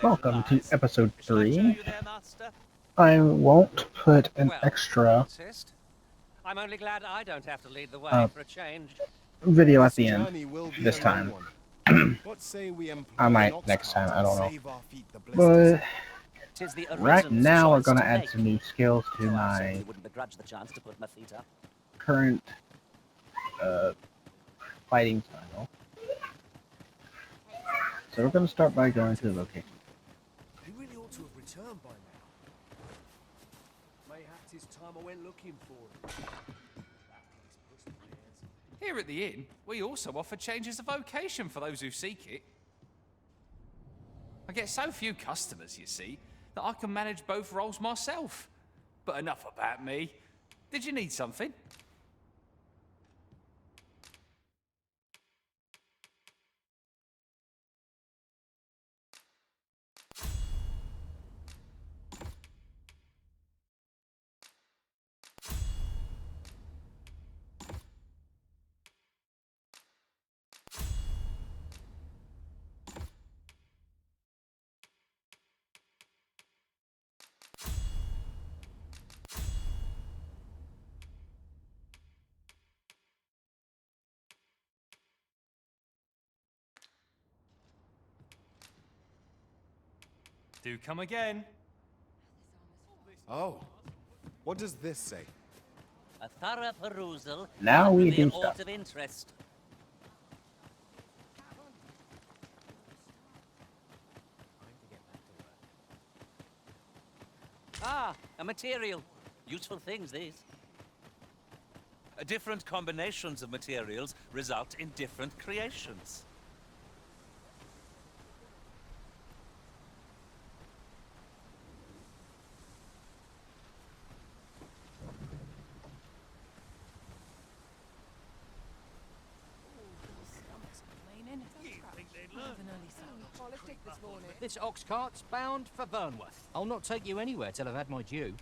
Welcome to episode Shall I show 3. you there, Master? I won't put an Well, extra insist. I'm only glad I don't have to lead the way uh, for a change. video at This the end journey will be this a long time. one. What say we I employ an might ox next time, cart I and don't know. save our feet the blisters? But 'Tis the right Arisen's now we're choice going to to add make. some new skills to Oh, I my certainly wouldn't begrudge the chance to put my feet up. current fighting style. So we're going to start by going to the location. He really ought to have returned by now. Mayhaps it's time I went looking for him. Here at the inn, we also offer changes of vocation for those who seek it. I get so few customers, you see, that I can manage both roles myself. But enough about me. Did you need something? Do come again. Oh, what does this say? A thorough perusal Now might we reveal do aught stuff. of interest. Ah, a material. Useful things, these. Different combinations of materials result in different creations. This ox cart's bound for Vernworth. I'll not take you anywhere till I've had my due.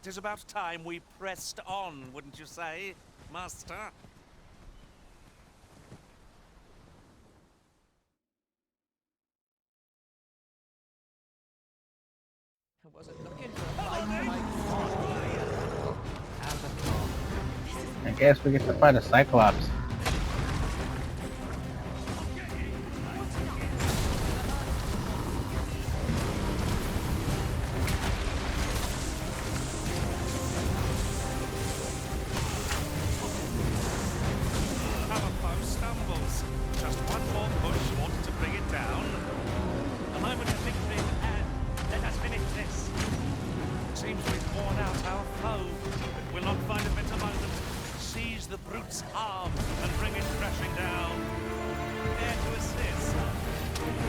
Tis about time we pressed on, wouldn't you say, Master? I wasn't looking for a fight, mate. I guess we get to fight a Cyclops. Hammerfoe stumbles. Just one more push wants to bring it down. A moment of victory in hand. Let us finish this. Seems we've worn out our foe, but we'll not find a better moment. Seize the brute's arm and bring it crashing down. There to assist.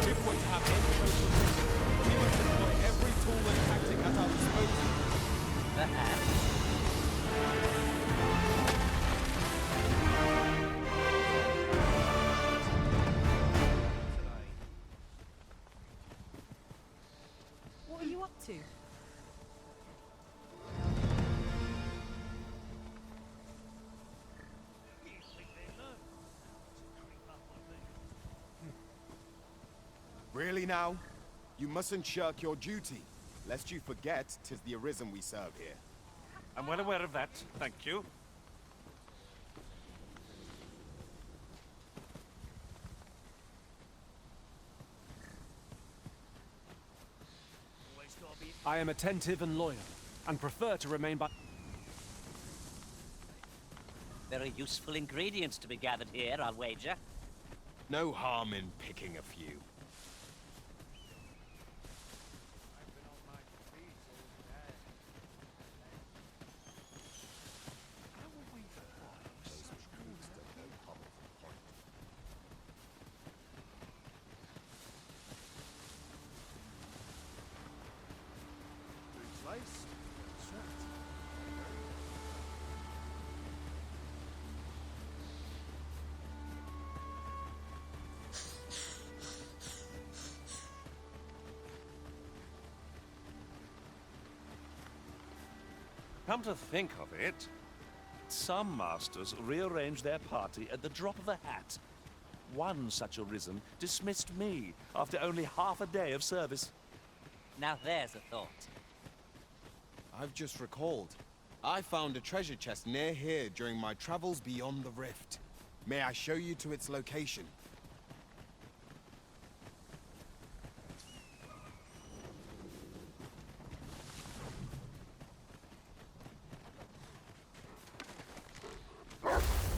If we're to have any hope of victory, we must employ every tool and tactic at our disposal. Perhaps. What are you up to? Really now? You mustn't shirk your duty, lest you forget 'tis the Arisen we serve here. I'm well aware of that, thank you. I am attentive and loyal, and prefer to remain by... Very useful ingredients to be gathered here, I'll wager. No harm in picking a few. Come to think of it, some masters rearrange their party at the drop of a hat. one such arisen dismissed me after only half a day of service. Now there's a thought. I've just recalled. I found a treasure chest near here during my travels beyond the rift. May I show you to its location?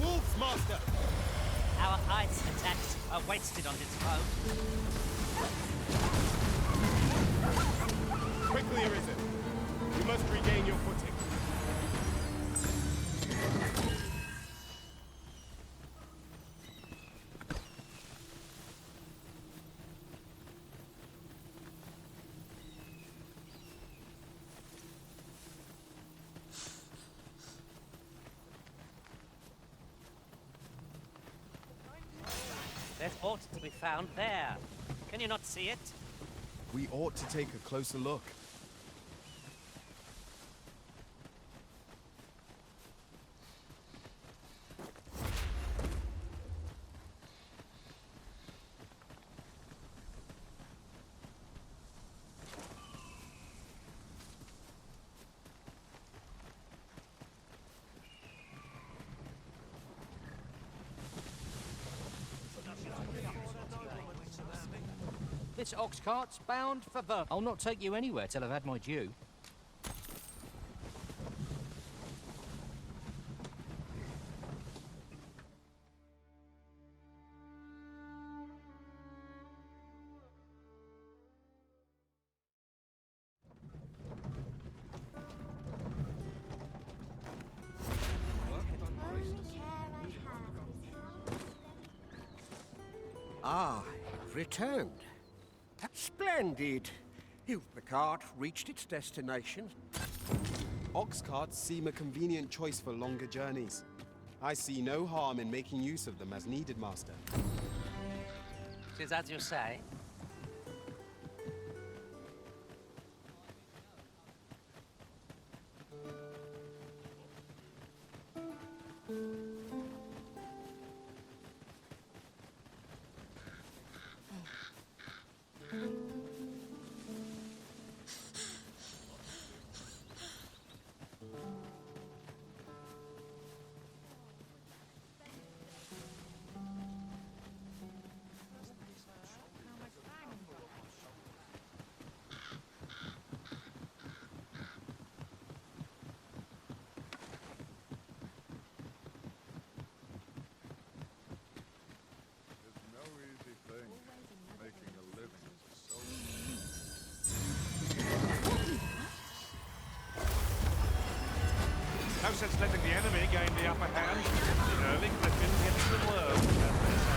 Wolves, Master! Our ice attacks are wasted on this foe. Quickly, Arisen! You must regain your footing. There's aught to be found there. Can you not see it? We ought to take a closer look. This ox cart's bound for Vern. I'll not take you anywhere till I've had my due. Ah, returned. Splendid. The cart reached its destination. Ox carts seem a convenient choice for longer journeys. I see no harm in making use of them as needed, Master. 'Tis as you say. No sense letting the enemy gain the upper hand. An early clipping gets the worm, as they say.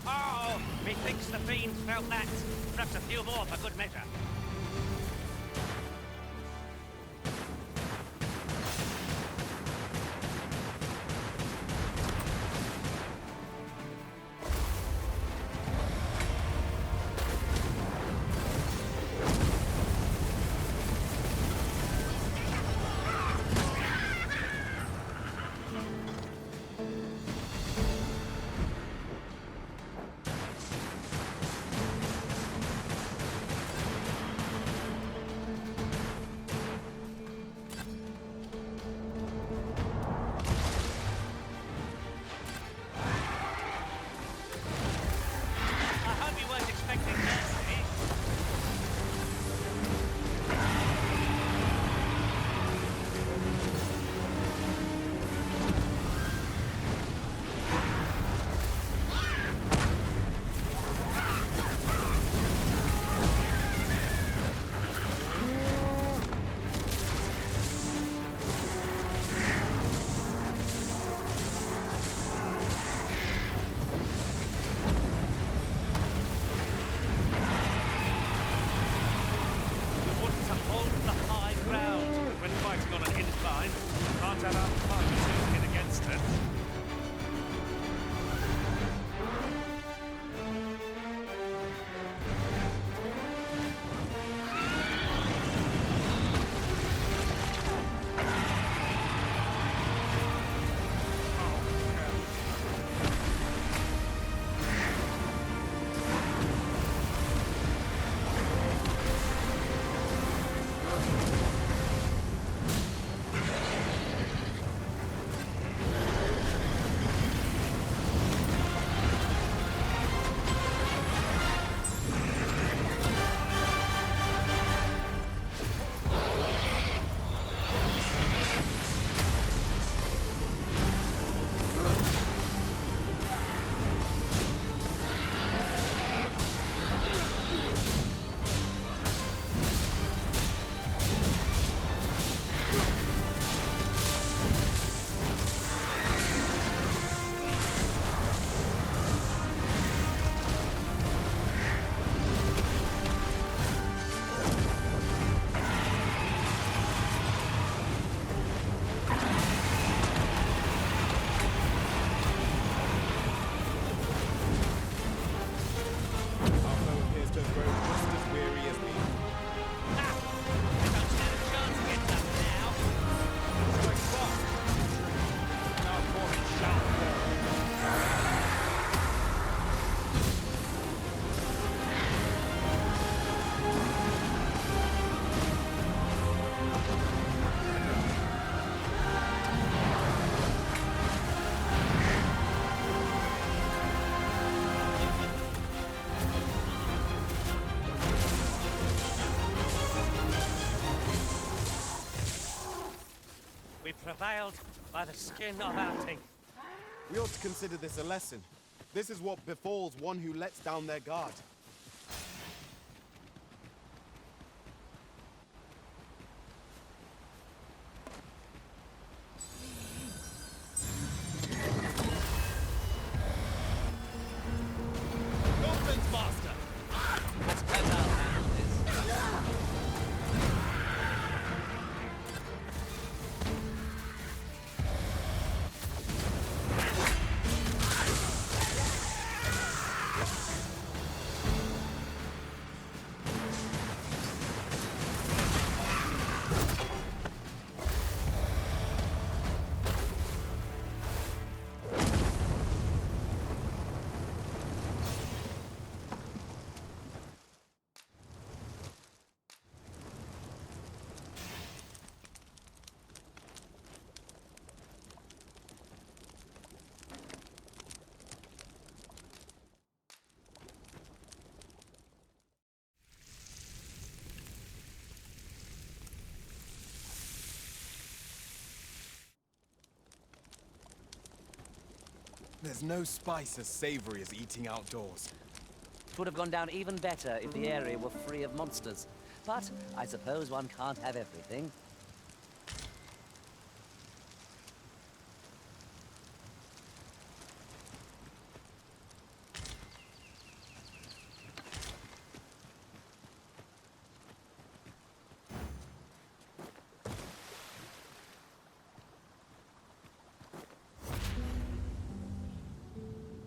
Oh, methinks the fiends felt that. Perhaps a few more for good measure. prevailed by the skin of our teeth. We ought to consider this a lesson. This is what befalls one who lets down their guard. Dolphins, master! Let's go now, handle this. There's no spice as savory as eating outdoors. Could have gone down even better if the area were free of monsters. But I suppose one can't have everything.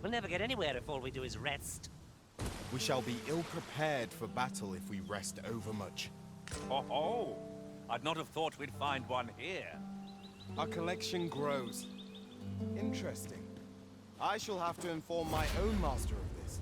We'll never get anywhere if all we do is rest. We shall be ill-prepared for battle if we rest overmuch. Oh, I'd not have thought we'd find one here. Our collection grows. Interesting. I shall have to inform my own master of this.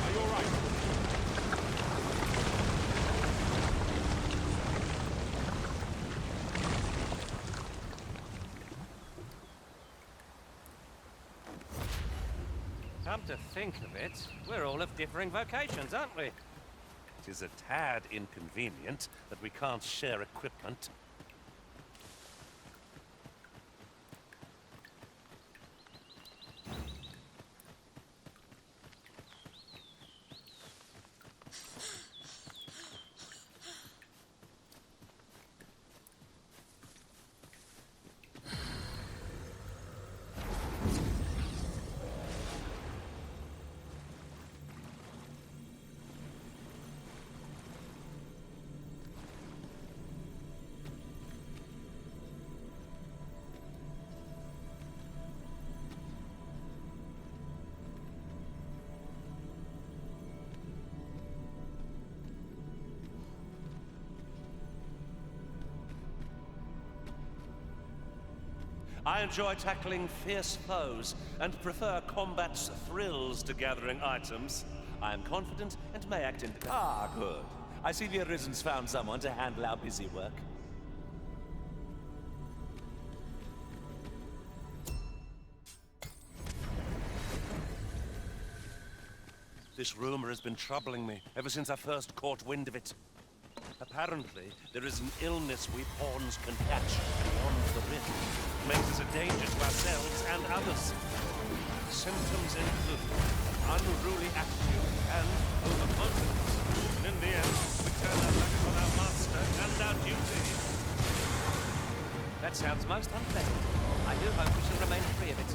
Are you alright? Come to think of it, we're all of differing vocations, aren't we? It is a tad inconvenient that we can't share equipment. I enjoy tackling fierce foes and prefer combat's thrills to gathering items. I am confident and may act in... Ah, good. I see the Arisen's found someone to handle our busy work. This rumor has been troubling me ever since I first caught wind of it. Apparently, there is an illness we pawns can catch beyond the rift. It makes us a danger to ourselves and others. Symptoms include an unruly attitude and overconfidence. And in the end, we turn our backs on our master and our duty. That sounds most unpleasant. I do hope we shall remain free of it.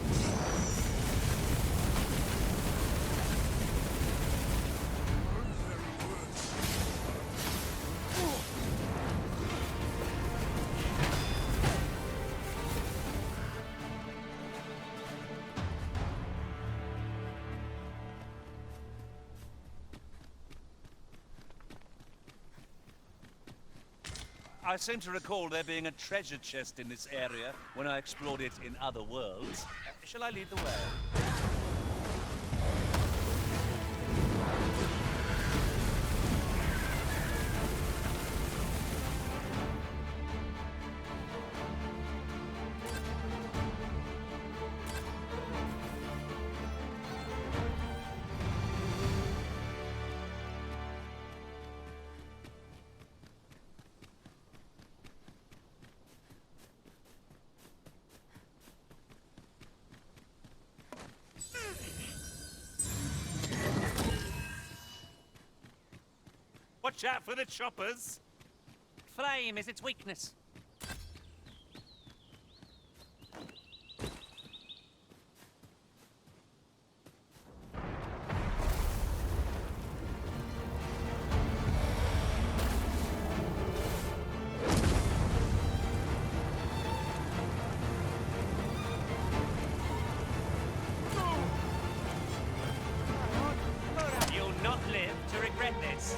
I seem to recall there being a treasure chest in this area when I explored it in other worlds. Shall I lead the way? Watch out for the choppers! Flame is its weakness. You'll not live to regret this.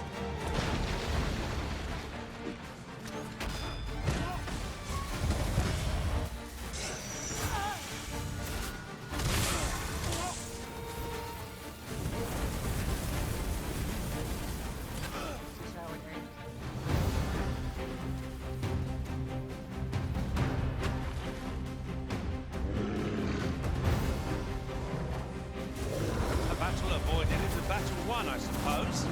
A battle avoided is a battle won, I suppose.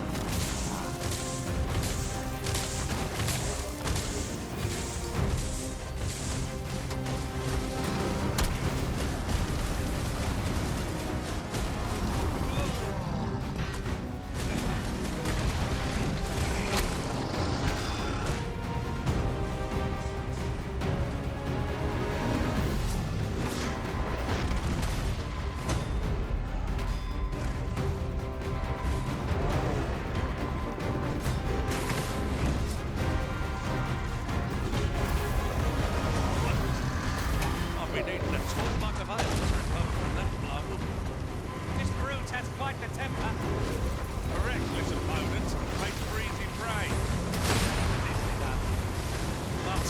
I've been eating a tall mug of ale to recover from that blow. This brute has quite the temper. A reckless opponent makes for easy prey. This is up. But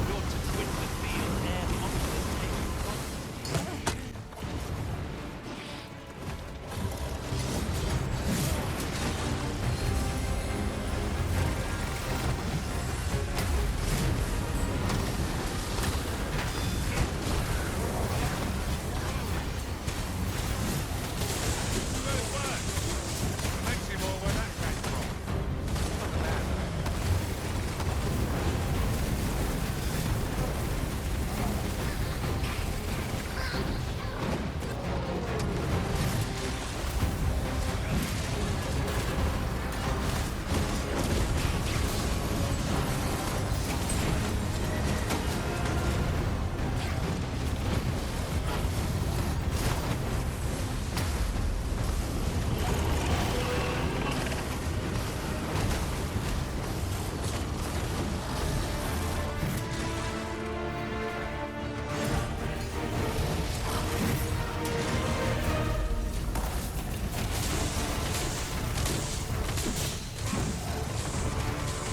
you're to quit the field and onto the table. Good work. Makes him all where that came from. Look at that.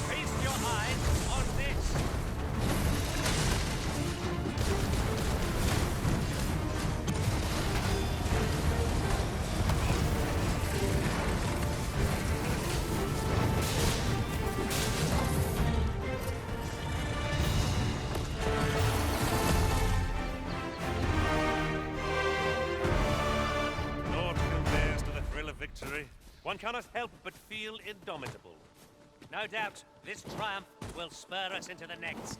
Feast your eyes on this. Naught compares to the thrill of victory. One cannot help but feel indomitable. No doubt, this triumph will spur us into the next.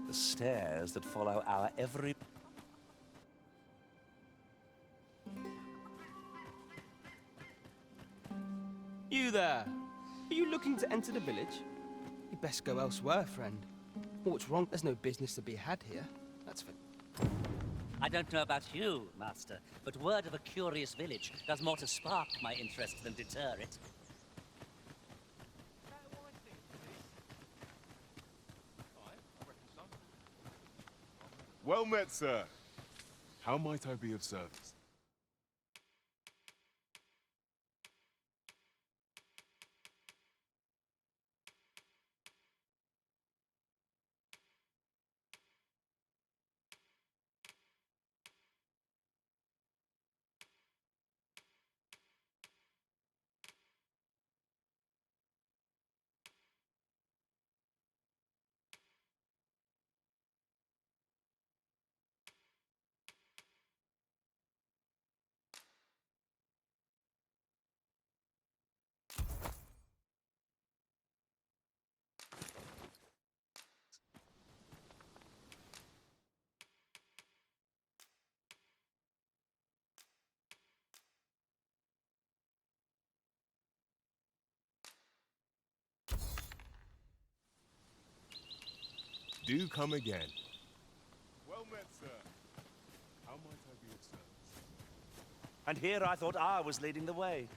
The stairs that follow our every... You there! Are you looking to enter the village? You'd best go elsewhere, friend. What's wrong? There's no business to be had here. That's for... I don't know about you, Master, but word of a curious village does more to spark my interest than deter it. Well met, sir. How might I be of service? Do come again. Well met, sir. How might I be of service? And here I thought I was leading the way.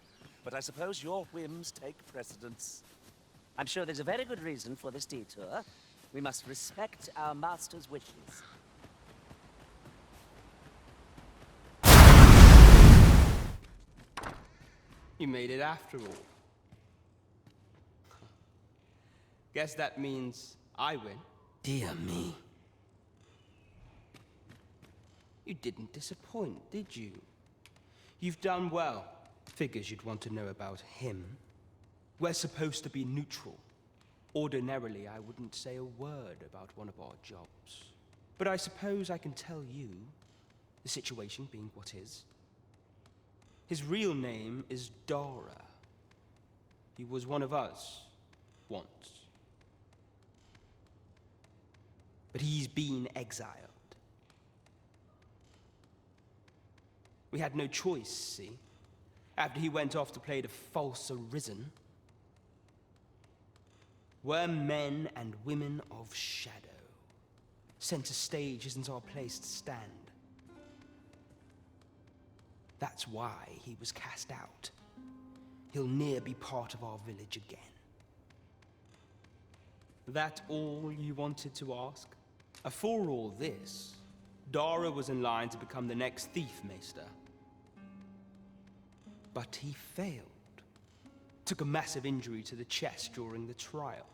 But I suppose your whims take precedence. I'm sure there's a very good reason for this detour. We must respect our master's wishes. You made it after all. Guess that means I win. Dear me. You didn't disappoint, did you? You've done well. Figures you'd want to know about him. We're supposed to be neutral. Ordinarily, I wouldn't say a word about one of our jobs. But I suppose I can tell you, the situation being what is. His real name is Dara. He was one of us, once. But he's been exiled. We had no choice, see? After he went off to play the false arisen, we're men and women of shadow. Center stage isn't our place to stand. That's why he was cast out. He'll ne'er be part of our village again. That all you wanted to ask? For all this, Dara was in line to become the next thief maester. But he failed. Took a massive injury to the chest during the trial.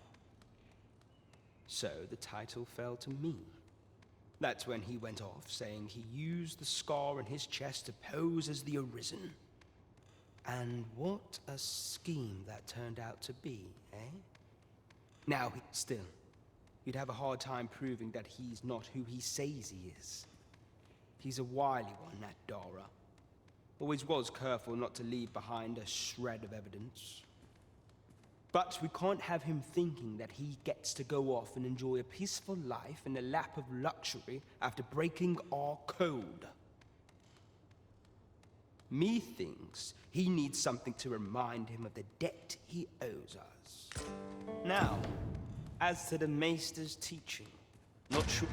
So the title fell to me. That's when he went off, saying he used the scar on his chest to pose as the Arisen. And what a scheme that turned out to be, eh? Now, still, you'd have a hard time proving that he's not who he says he is. He's a wily one, that Dara. Always was careful not to leave behind a shred of evidence. But we can't have him thinking that he gets to go off and enjoy a peaceful life in a lap of luxury after breaking our code. Methinks he needs something to remind him of the debt he owes us. Now, as to the Maester's teaching, not sure...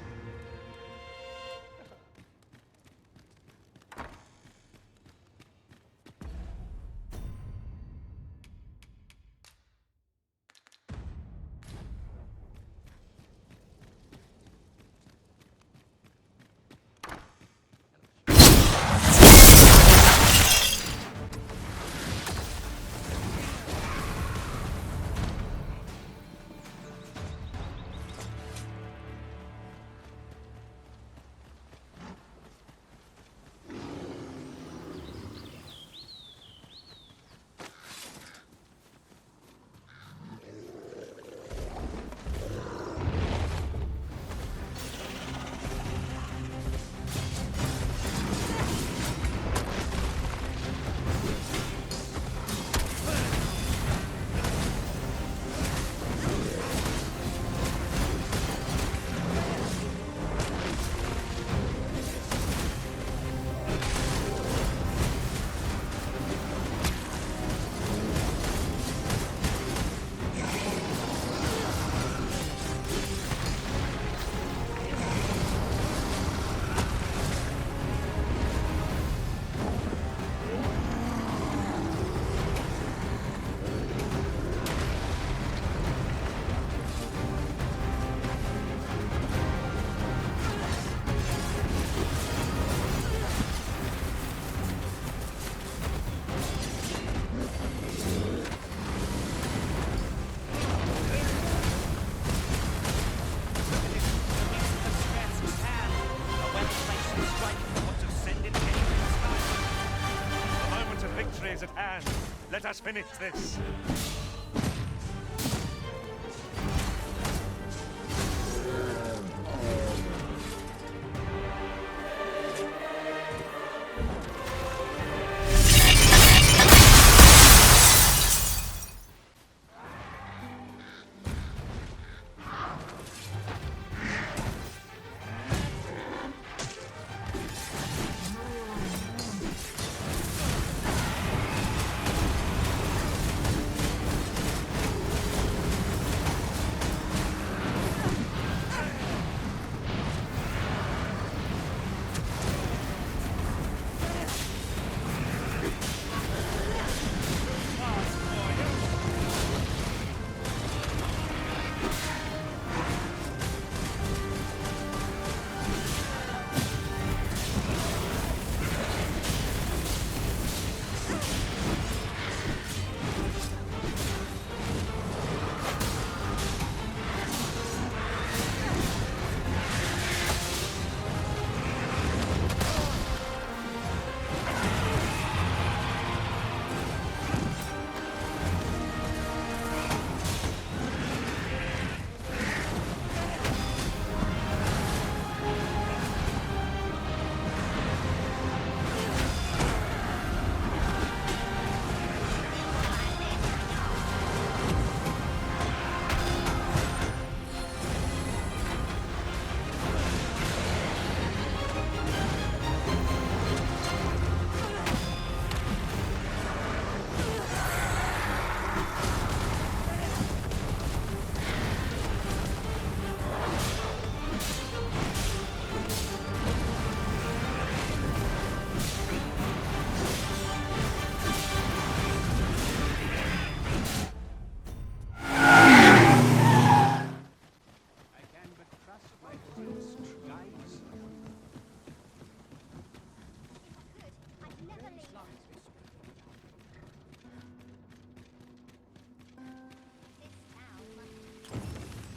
Let us finish this.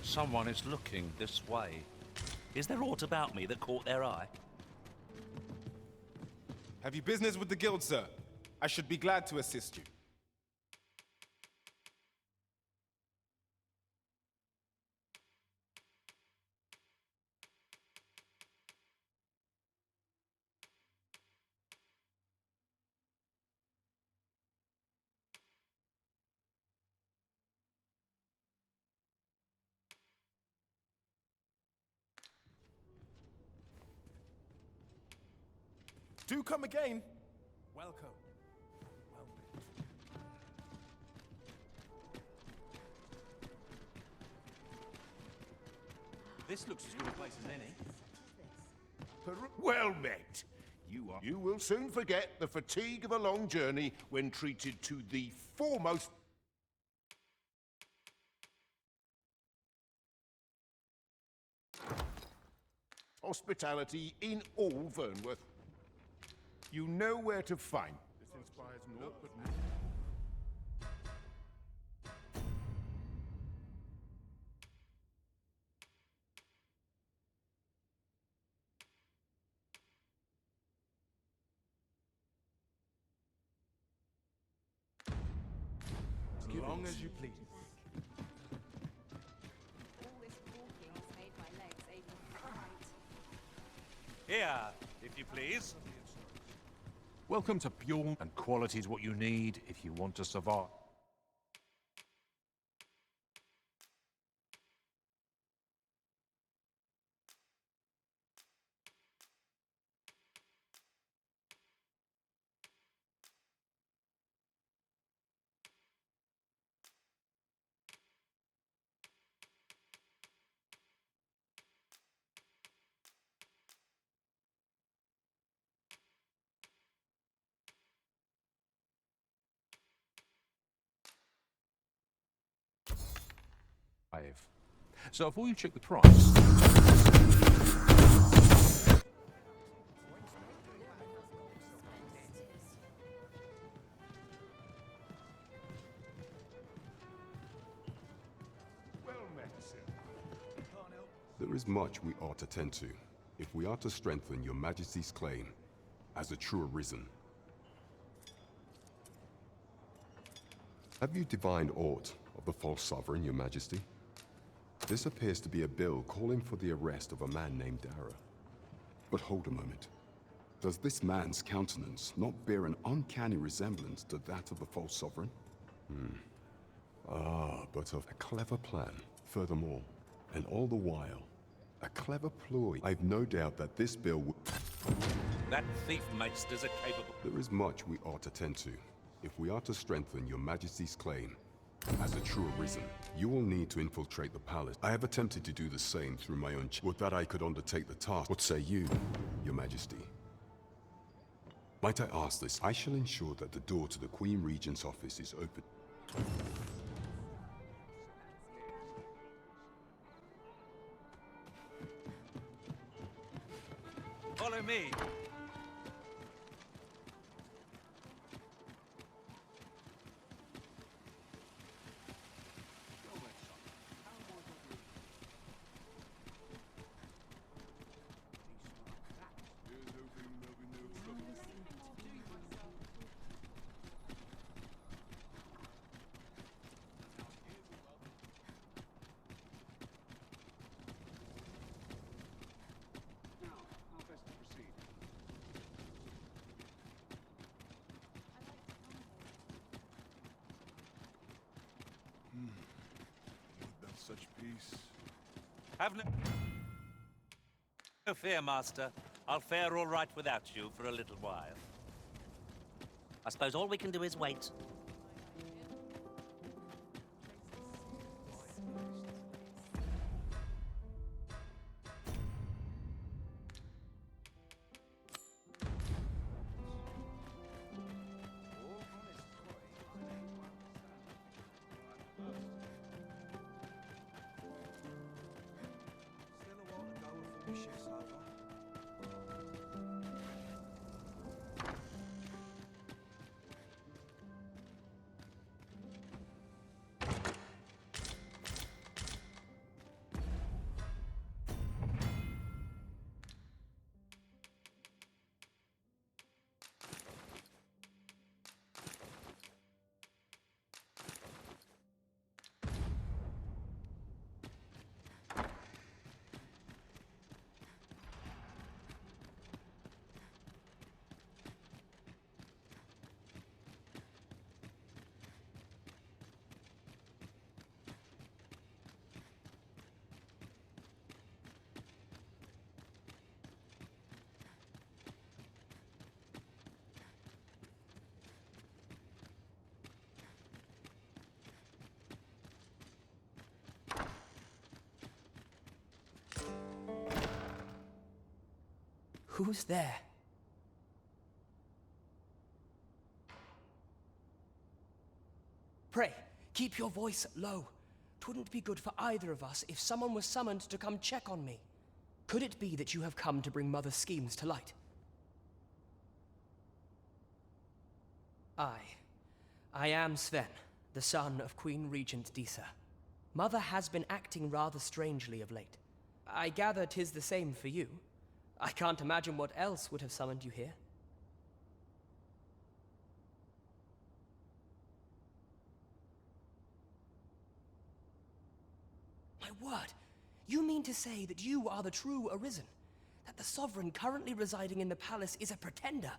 Someone is looking this way. Is there aught about me that caught their eye? Have you business with the guild, sir? I should be glad to assist you. Do come again. Welcome. This looks as good a place as any. Well met. You will soon forget the fatigue of a long journey when treated to the foremost... hospitality in all Vernworth. You know where to find. This inspires naught but... As long as you please. Here, if you please. Welcome to Bjorn, and quality is what you need if you want to survive. So before you check the price... There is much we ought to tend to, if we are to strengthen your Majesty's claim as a true Arisen. Have you divined aught of the false sovereign, your majesty? This appears to be a bill calling for the arrest of a man named Dara. But hold a moment. Does this man's countenance not bear an uncanny resemblance to that of the false sovereign? But of a clever plan, furthermore. And all the while, a clever ploy. I've no doubt that this bill will... That thief maesters are capable. There is much we ought to tend to. If we are to strengthen your majesty's claim as a true arisen, you will need to infiltrate the palace. I have attempted to do the same through my own... Would that I could undertake the task. What say you, your majesty? Might I ask this? I shall ensure that the door to the Queen Regent's office is open. Follow me. Such peace. Have no fear, Master. I'll fare all right without you for a little while. I suppose all we can do is wait. Who's there? Pray, keep your voice low. 'Twouldn't be good for either of us if someone was summoned to come check on me. Could it be that you have come to bring Mother's schemes to light? I am Sven, the son of Queen Regent Disa. Mother has been acting rather strangely of late. I gather 'tis the same for you. I can't imagine what else would have summoned you here. My word! You mean to say that you are the true Arisen? That the Sovereign currently residing in the palace is a pretender?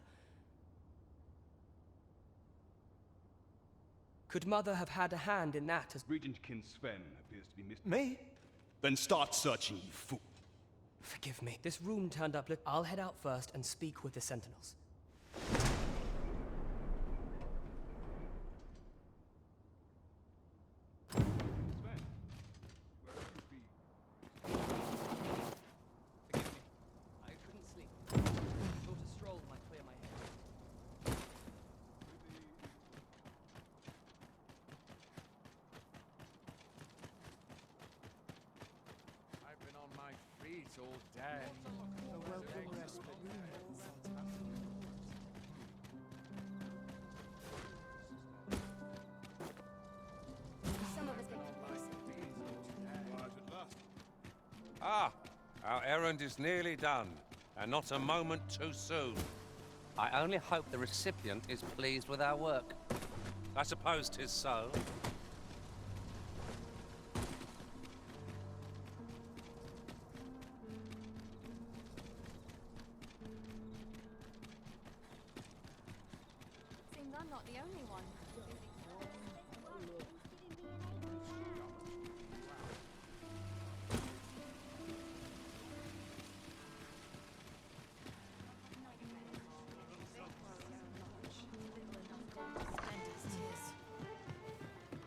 Could Mother have had a hand in that as... Regentkin Sven appears to be missing. Me? Then start searching, you fool. Forgive me. This room turned up lit. I'll head out first and speak with the sentinels. I couldn't sleep. Thought a stroll might clear my head. I've been on my feet all day. A welcome respite. Some of us get Ah, our errand is nearly done, and not a moment too soon. I only hope the recipient is pleased with our work. I suppose 'tis so. Seems I'm not the only one.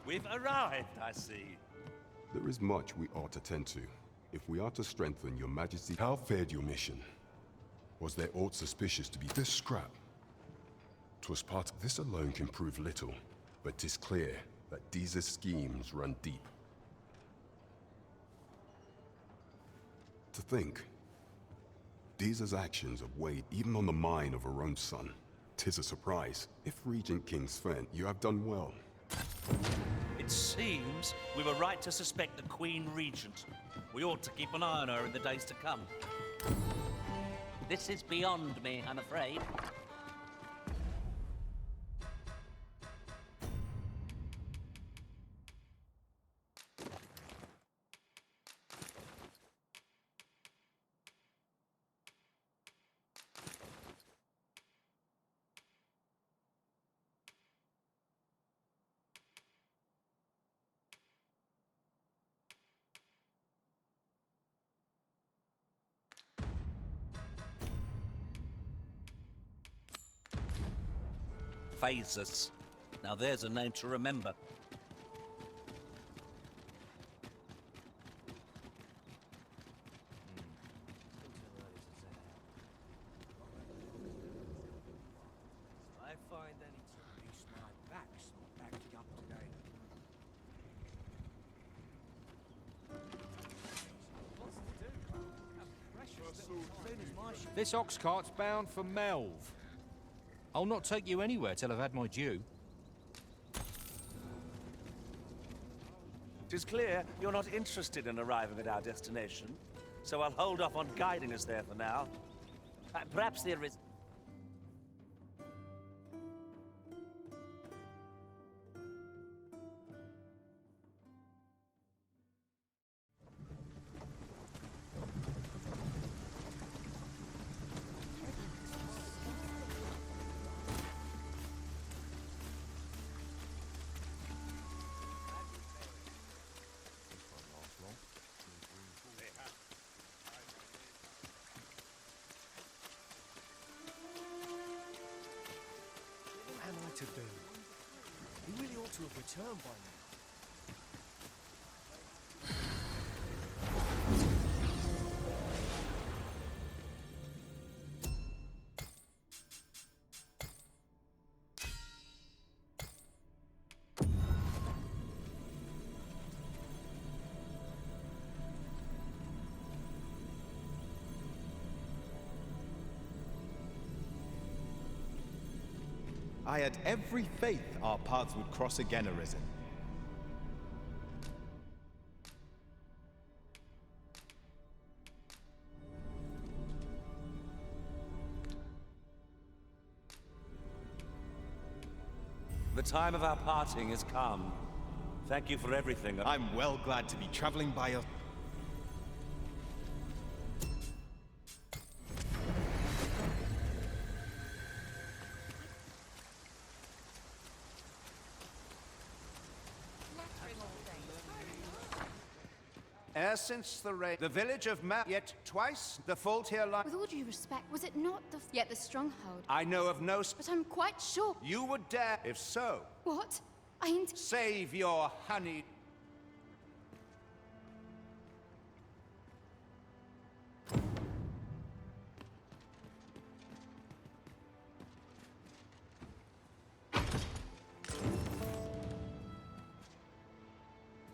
We've arrived, I see. There is much we ought to tend to. If we are to strengthen your majesty, how fared your mission? Was there aught suspicious to be this scrap? 'Twas part of this alone can prove little, but 'tis clear that Deeza's schemes run deep. To think, Deeza's actions have weighed even on the mind of her own son. 'Tis a surprise. If Regent King Sven, you have done well. It seems we were right to suspect the Queen Regent. We ought to keep an eye on her in the days to come. This is beyond me, I'm afraid. Phasus. Now there's a name to remember. I find any to least my back's not acting up today. This ox cart's bound for Melv. I'll not take you anywhere till I've had my due. 'Tis clear you're not interested in arriving at our destination, so I'll hold off on guiding us there for now. Perhaps there is... What am I to do? He really ought to have returned by now. I had every faith our paths would cross again, Arisen. The time of our parting has come. Thank you for everything. I'm well glad to be traveling by your... E'er since the raid, the village of yet twice the fault here lies. With all due respect, was it not yet the stronghold? I know of no. But I'm quite sure. You would dare, if so. What? I ain't. Save your honey.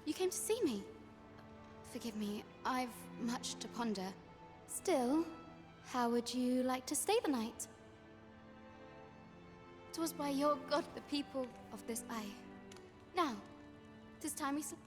You came to see me. Forgive me, I've much to ponder. Still, how would you like to stay the night? 'Twas by your god the people of this eye. Now, 'tis time we sleep.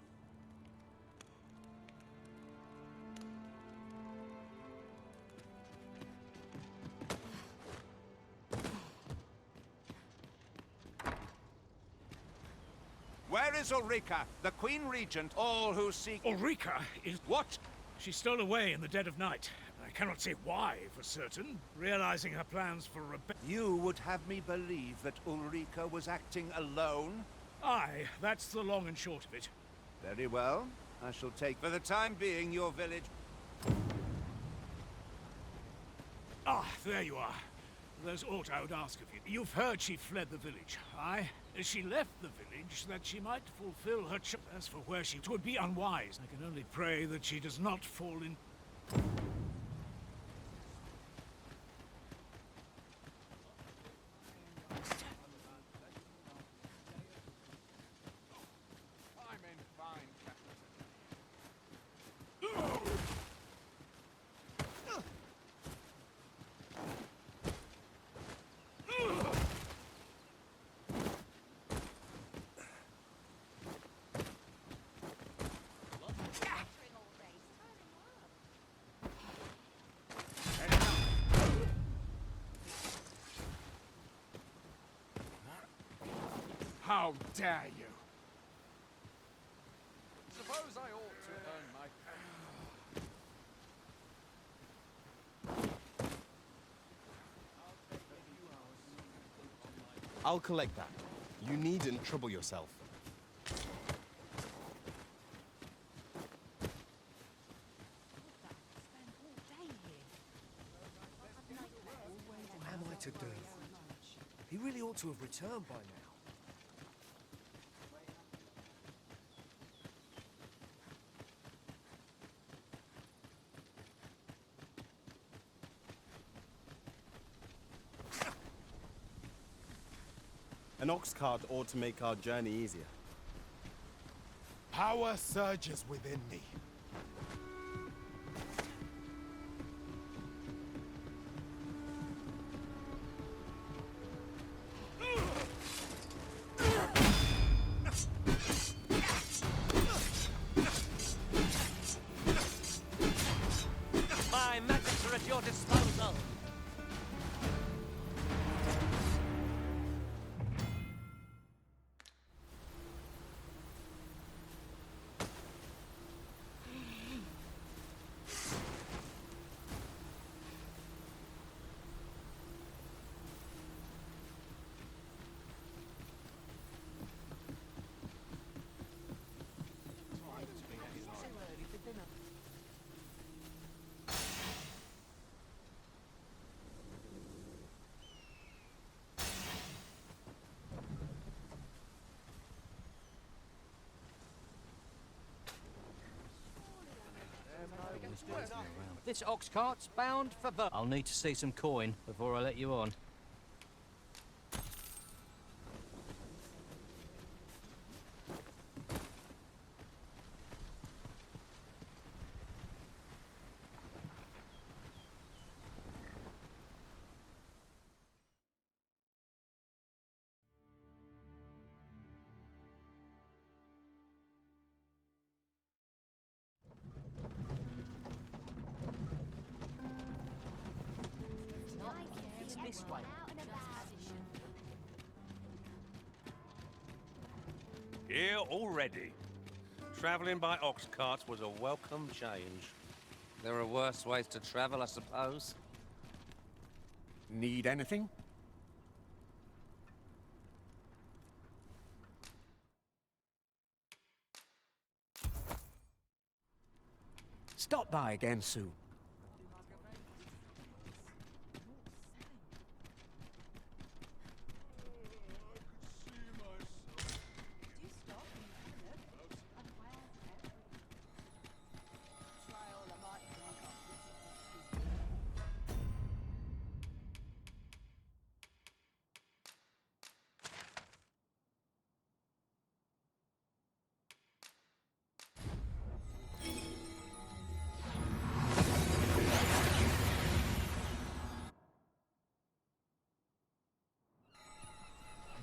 Where is Ulrika, the Queen Regent, all who seek... Ulrika is... What? She stole away in the dead of night. I cannot say why for certain, realizing her plans for rebellion. You would have me believe that Ulrika was acting alone? Aye, that's the long and short of it. Very well. I shall take, for the time being, your village... Ah, there you are. There's aught I would ask of you. You've heard she fled the village, aye? She left the village that she might fulfill her As for where she... It would be unwise. I can only pray that she does not fall in... How dare you? Suppose I ought to earn my... I'll collect that. You needn't trouble yourself. What am I to do? He really ought to have returned by now. An ox cart ought to make our journey easier. Power surges within me. My magics are at your disposal. This ox cart's bound for I'll need to see some coin before I let you on. This way. Here already. Travelling by ox carts was a welcome change. There are worse ways to travel, I suppose. Need anything? Stop by again soon.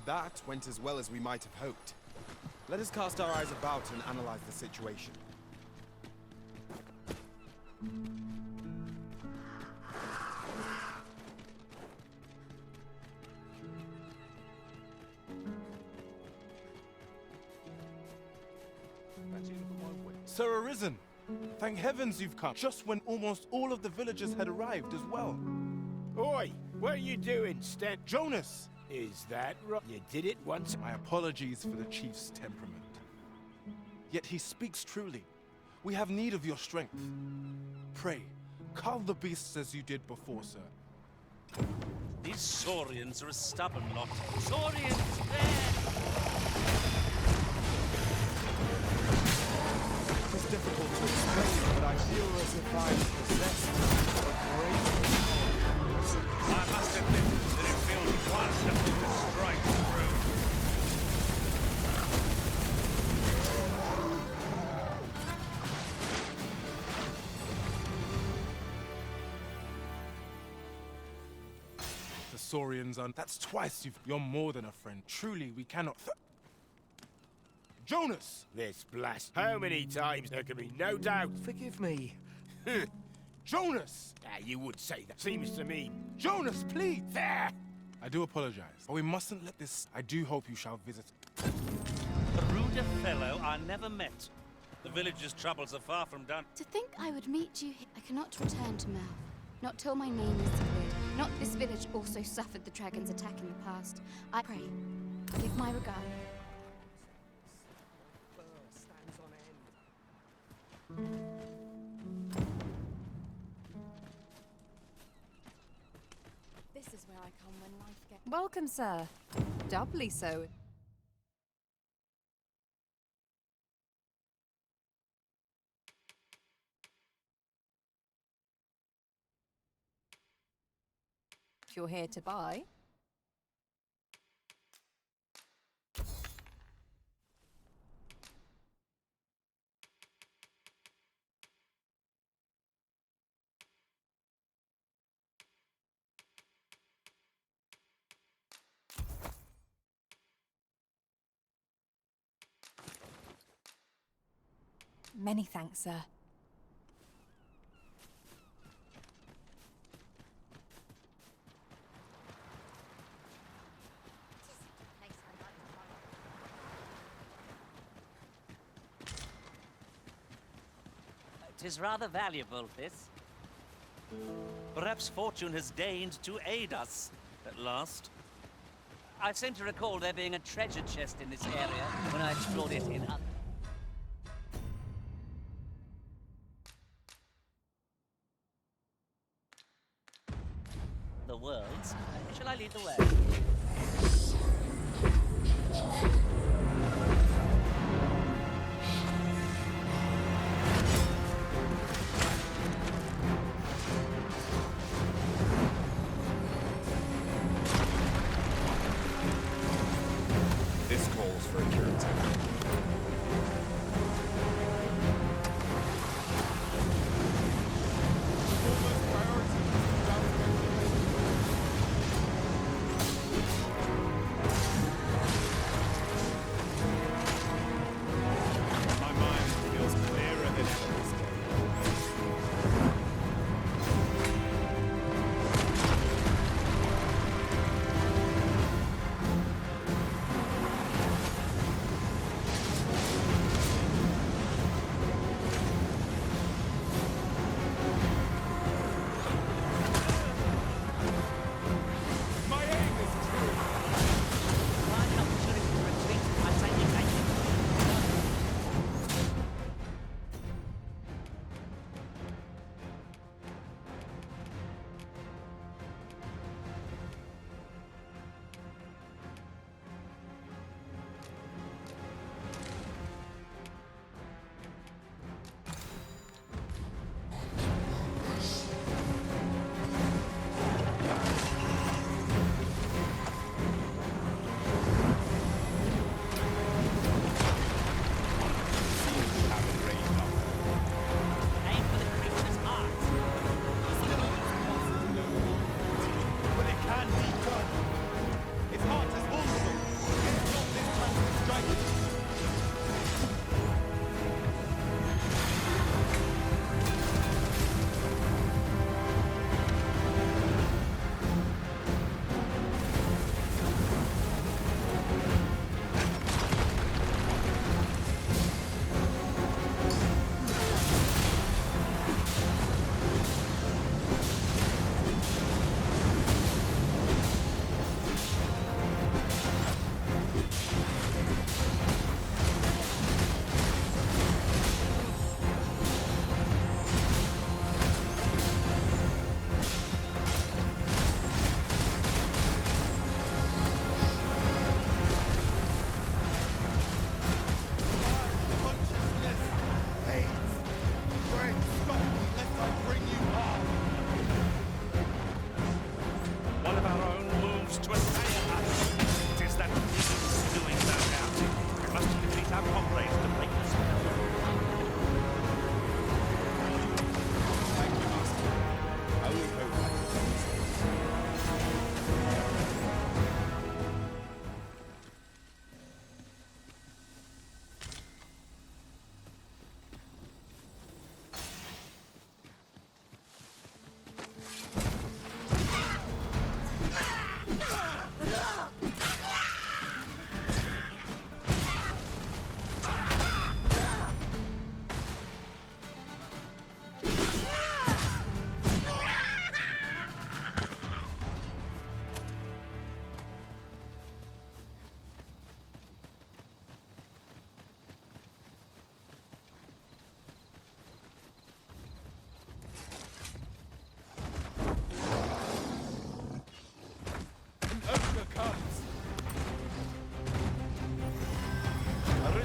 That went as well as we might have hoped. Let us cast our eyes about and analyze the situation. Sir Arisen, thank heavens you've come, just when almost all of the villagers had arrived as well. Oi, what are you doing, Stent? Jonas! Is that right? You did it once. My apologies for the chief's temperament. Yet he speaks truly. We have need of your strength. Pray, cull the beasts as you did before, sir. These Saurians are a stubborn lot. Saurians, there! It is difficult to explain, but I feel as if I'm possessed of a great... I must admit that it feels wonderful to strike through. The Saurians are... That's twice you're more than a friend. Truly, we cannot... Jonas! This blast. How many times? There can be no doubt. Forgive me. Jonas! You would say that. Seems to me. Jonas, please! There! I do apologize, but we mustn't let this... I do hope you shall visit... A ruder fellow I never met. The village's troubles are far from done. To think I would meet you here. I cannot return to Melv. Not till my name is cleared. Not this village also suffered the dragon's attack in the past. I pray. Give my regard. This is where I come when life gets... Welcome, sir. Doubly so. If you're here to buy... Many thanks, sir. Tis rather valuable, this. Perhaps fortune has deigned to aid us at last. I seem to recall there being a treasure chest in this area when I explored it in other... the worlds. Shall I lead the way? This calls for a curative.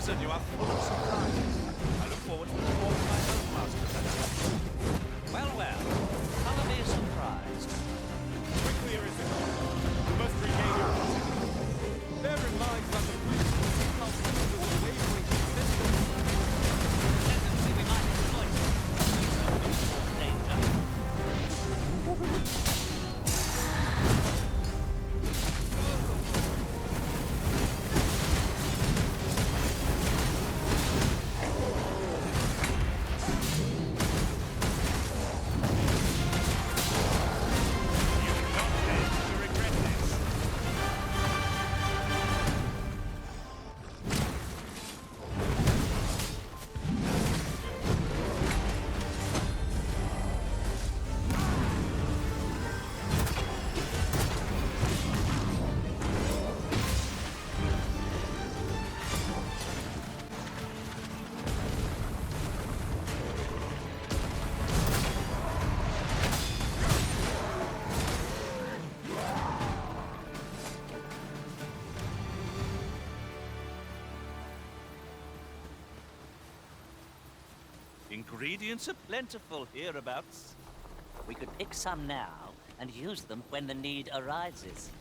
prison, you are full of surprises. I look forward to informing my own master that. Well, well. I'll be surprised. Quickly, Arisen. We must regain your position. Bear in mind that the prison is not filled with a wavering resistance. Tendency we might exploit it. Danger. Ingredients are plentiful hereabouts. We could pick some now and use them when the need arises.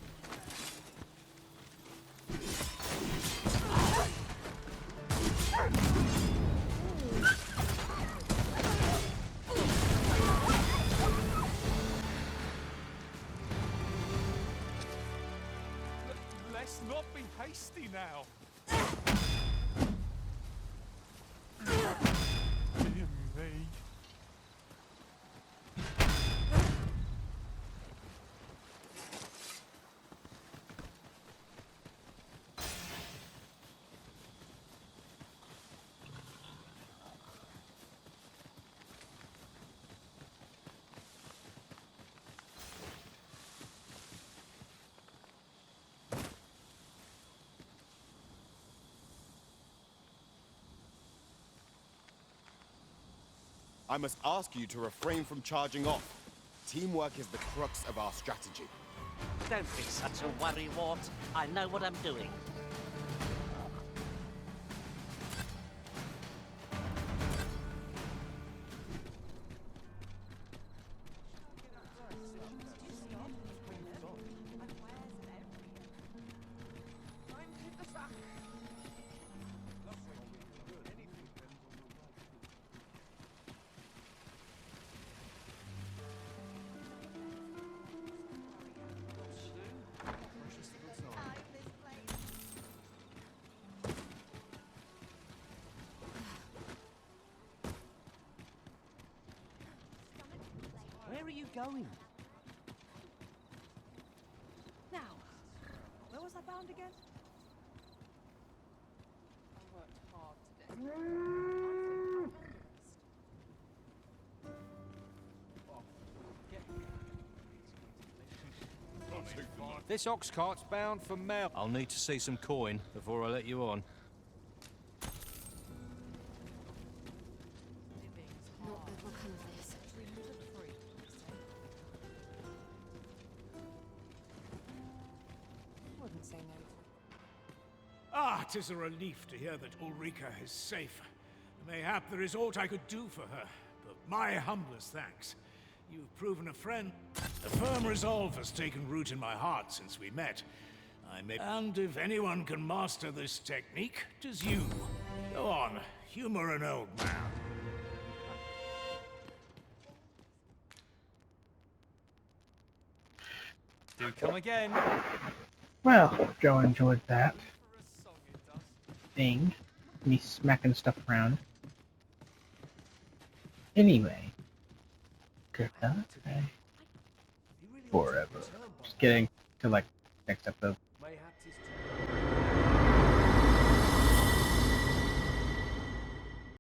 Let's not be hasty now. Dear me. I must ask you to refrain from charging off. Teamwork is the crux of our strategy. Don't be such a worrywart. I know what I'm doing. Where are you going? Now, where was I bound again? I worked hard today. This ox cart's bound for Mel. I'll need to see some coin before I let you on. Not that will come of this. Wouldn't say no. Ah, 'tis a relief to hear that Ulrika is safe. Mayhap there is aught I could do for her, but my humblest thanks. You've proven a friend. A firm resolve has taken root in my heart since we met. And if anyone can master this technique, 'tis you. Go on, humor an old man. Do come again. Well, Joe enjoyed that thing. Me smacking stuff around. Anyway. Goodbye. Forever. Just getting to like next episode.